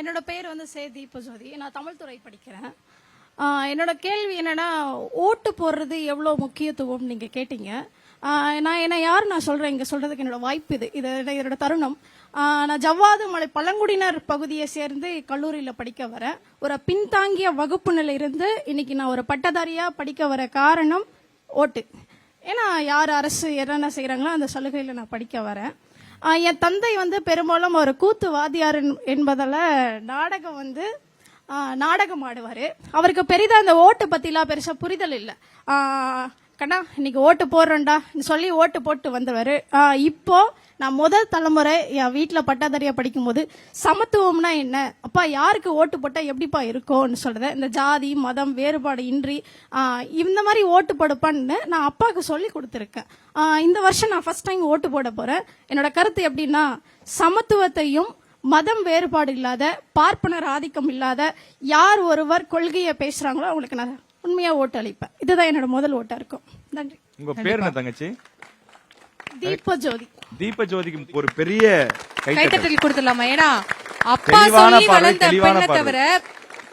என்னோட பேர் வந்து தீபஜோதி. நான் தமிழ் துறை படிக்கிறேன். என்னோட கேள்வி என்னன்னா, ஓட்டு போடுறது எவ்வளோ முக்கியத்துவம் நீங்க கேட்டீங்க. நான் சொல்றேன், இங்க சொல்றதுக்கு என்னோட வாய்ப்பு இதோட தருணம். நான் ஜவ்வாது மலை பழங்குடியினர் பகுதியை சேர்ந்து கல்லூரியில் படிக்க வரேன். ஒரு பின்தாங்கிய வகுப்புல இருந்து இன்னைக்கு நான் ஒரு பட்டதாரியா படிக்க வர காரணம் ஓட்டு. ஏன்னா யார் அரசு என்னென்ன செய்யறாங்களோ அந்த சலுகையில நான் படிக்க வரேன். என் தந்தை வந்து பெரும்பாலும் ஒரு கூத்து வாத்தியார் என்பதால நாடகம் ஆடுவாரு. அவருக்கு பெரிதா இந்த ஓட்டு பத்திலாம் பெருசா புரிதல் இல்லை. கண்ணா இன்னைக்கு ஓட்டு போடுறேன்டா சொல்லி ஓட்டு போட்டு வந்துருவாரு. இப்போ நான் முதல் தலைமுறை என் வீட்டுல பட்டாதாரியா படிக்கும் போது சமத்துவம்னா என்ன, அப்பா யாருக்கு ஓட்டு போட்டா எப்படிப்பா இருக்கும்னு சொல்றேன். இந்த ஜாதி மதம் வேறுபாடு இன்றி இந்த மாதிரி ஓட்டு போடுப்பான்னு நான் அப்பாவுக்கு சொல்லி கொடுத்துருக்கேன். இந்த வருஷம் நான் ஃபர்ஸ்ட் டைம் ஓட்டு போட போறேன். என்னோட கருத்து எப்படின்னா, சமத்துவத்தையும் மதம் வேறுபாடு இல்லாத, பார்ப்பனர் ஆதிக்கம் இல்லாத யார் ஒருவர் கொள்கையை பேசுறாங்களோ அவங்களுக்கு நான் உண்மையா ஓட்டு அளிப்பேன். இதுதான் என்னோட முதல் ஓட்டா இருக்கும். நன்றி. உங்க பேர் என்ன தங்கச்சி? தீபஜோதி. தீபஜோதிக்கு ஒரு பெரிய கைத்தட்டல் கொடுத்துடலாமா? ஏன்னா அப்பா சொல்லி வளர்ந்த பெண்ணை தவிர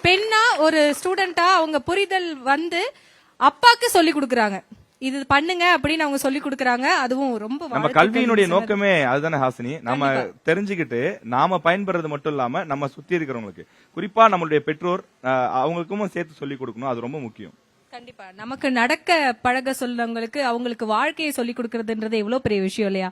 பெண்ணா ஒரு ஸ்டூடெண்டா அவங்க புரிதல் வந்து அப்பாக்கு சொல்லி கொடுக்கறாங்க. இது பண்ணுங்க அப்படின்னு அவங்க சொல்லி கொடுக்கறாங்க. அதுவும் ரொம்ப நம்ம கல்வியினுடைய நோக்கமே அதுதானே ஹாசினி. நம்ம தெரிஞ்சுக்கிட்டு நாம பயன்படுறது மட்டும் இல்லாம நம்ம சுத்தி இருக்கிறவங்களுக்கு, குறிப்பா நம்மளுடைய பெற்றோர் அவங்களுக்கும் சேர்த்து சொல்லி கொடுக்கணும். அது ரொம்ப முக்கியம். கண்டிப்பா நமக்கு நடக்க பழக சொல்றவங்களுக்கு அவங்களுக்கு வாழ்க்கையை சொல்லி கொடுக்கறதுன்றது எவ்வளவு பெரிய விஷயம் இல்லையா?